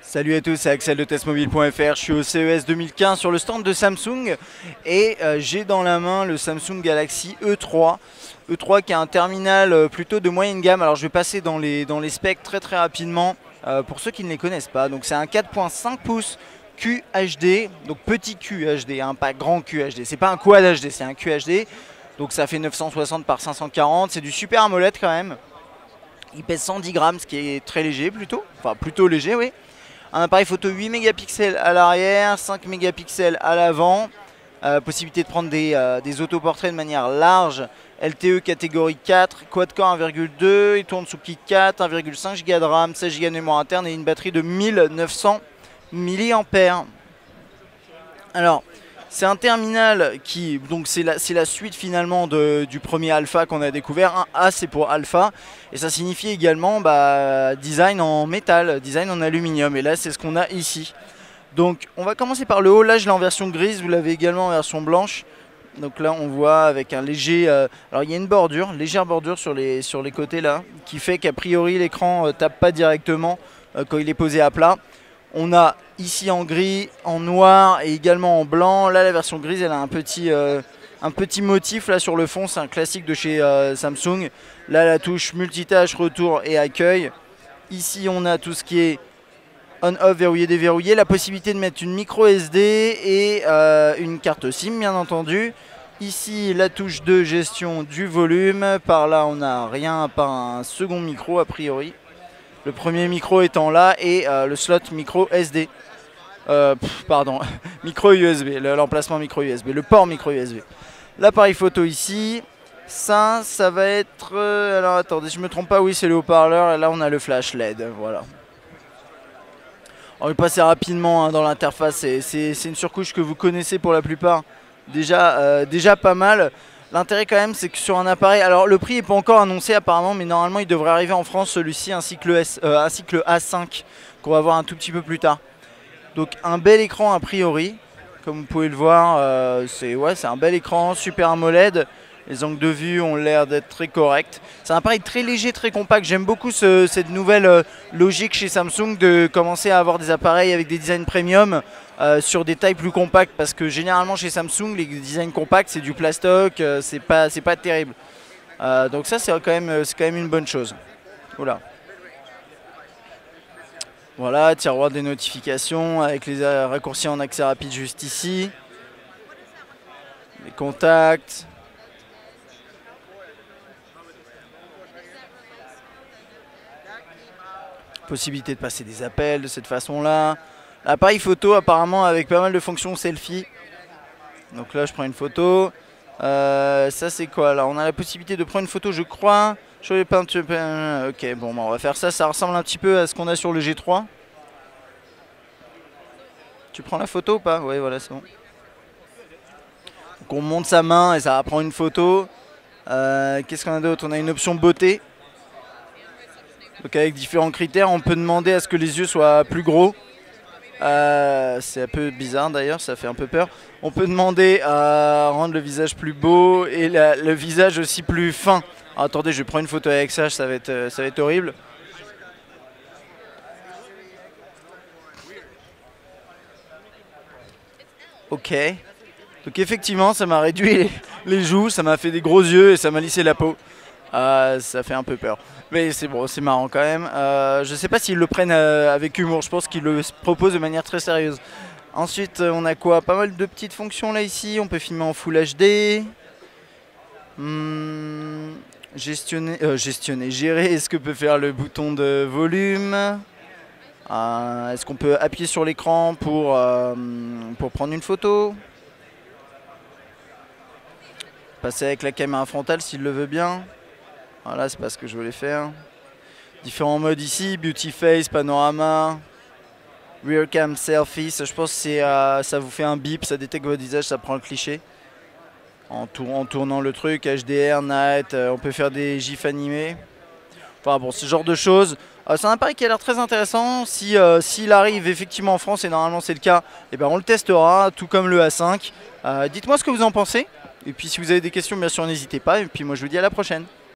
Salut à tous, c'est Axel de testmobile.fr. Je suis au CES 2015 sur le stand de Samsung et j'ai dans la main le Samsung Galaxy E3. E3 qui est un terminal plutôt de moyenne gamme. Alors je vais passer dans les specs très rapidement pour ceux qui ne les connaissent pas. Donc c'est un 4.5 pouces QHD, donc petit QHD, hein, pas grand QHD. C'est pas un Quad HD, c'est un QHD. Donc ça fait 960 par 540. C'est du Super AMOLED quand même. Il pèse 110 grammes, ce qui est très léger plutôt. Enfin plutôt léger, oui. Un appareil photo 8 mégapixels à l'arrière, 5 mégapixels à l'avant. Possibilité de prendre des autoportraits de manière large. LTE catégorie 4, quad-core 1,2, il tourne sous KitKat, 1,5 Go de RAM, 16 Go de mémoire interne et une batterie de 1900 mAh. Alors, c'est un terminal qui, donc c'est la suite finalement du premier alpha qu'on a découvert. Un A c'est pour alpha et ça signifie également design en métal, design en aluminium. Et là c'est ce qu'on a ici. Donc on va commencer par le haut. Là je l'ai en version grise, vous l'avez également en version blanche. Donc là on voit avec un léger, alors il y a une bordure, légère bordure sur les côtés là, qui fait qu'a priori l'écran tape pas directement quand il est posé à plat. On a ici en gris, en noir et également en blanc. Là la version grise elle a un petit motif là sur le fond, c'est un classique de chez Samsung. Là la touche multitâche, retour et accueil. Ici on a tout ce qui est on-off, verrouillé, déverrouillé. La possibilité de mettre une micro SD et une carte SIM bien entendu. Ici la touche de gestion du volume. Par là on n'a rien à part un second micro a priori. Le premier micro étant là et le slot micro SD. Pardon, micro USB, l'emplacement micro USB, le port micro USB. L'appareil photo ici, ça va être... alors attendez, je me trompe pas, oui c'est le haut-parleur, là on a le flash LED, voilà. On va passer rapidement hein, dans l'interface, c'est une surcouche que vous connaissez pour la plupart, déjà pas mal. L'intérêt quand même c'est que sur un appareil, alors le prix n'est pas encore annoncé apparemment, mais normalement il devrait arriver en France celui-ci ainsi que le A5 qu'on va voir un tout petit peu plus tard. Donc un bel écran a priori, comme vous pouvez le voir, c'est un bel écran, Super AMOLED. Les angles de vue ont l'air d'être très corrects. C'est un appareil très léger, très compact. J'aime beaucoup cette nouvelle logique chez Samsung de commencer à avoir des appareils avec des designs premium sur des tailles plus compactes. Parce que généralement chez Samsung, les designs compacts, c'est du plastoc, c'est pas terrible. Donc ça, c'est quand même une bonne chose. Oula. Voilà, tiroir des notifications avec les raccourcis en accès rapide juste ici. Les contacts. Possibilité de passer des appels de cette façon-là. L'appareil photo apparemment avec pas mal de fonctions selfie. Donc là je prends une photo. Ça c'est quoi là? On a la possibilité de prendre une photo je crois. Sur les peintures. Ok bon on va faire ça. Ça ressemble un petit peu à ce qu'on a sur le G3. Tu prends la photo ou pas? Oui voilà c'est bon. Donc on monte sa main et ça va prendre une photo. Qu'est-ce qu'on a d'autre? On a une option beauté. Donc avec différents critères, on peut demander à ce que les yeux soient plus gros. C'est un peu bizarre d'ailleurs, ça fait un peu peur. On peut demander à rendre le visage plus beau et le visage aussi plus fin. Alors, attendez, je vais prendre une photo avec ça, ça va être horrible. Ok. Donc effectivement, ça m'a réduit les joues, ça m'a fait des gros yeux et ça m'a lissé la peau. Ça fait un peu peur. Mais c'est bon, c'est marrant quand même. Je sais pas s'ils le prennent avec humour, je pense qu'ils le proposent de manière très sérieuse. Ensuite, on a quoi? Pas mal de petites fonctions là ici. On peut filmer en Full HD. Gérer, est-ce que peut faire le bouton de volume? Est-ce qu'on peut appuyer sur l'écran pour prendre une photo? Passer avec la caméra frontale s'il le veut bien. Voilà, c'est pas ce que je voulais faire. Différents modes ici, Beauty Face, Panorama, Rear Cam Selfie. Ça, je pense que ça vous fait un bip, ça détecte votre visage, ça prend le cliché. En tournant le truc, HDR, Night, on peut faire des gifs animés. Enfin bon, ce genre de choses. C'est un appareil qui a l'air très intéressant. S'il arrive effectivement en France, et normalement c'est le cas, et ben on le testera, tout comme le A5. Dites-moi ce que vous en pensez. Et puis si vous avez des questions, bien sûr, n'hésitez pas. Et puis moi je vous dis à la prochaine.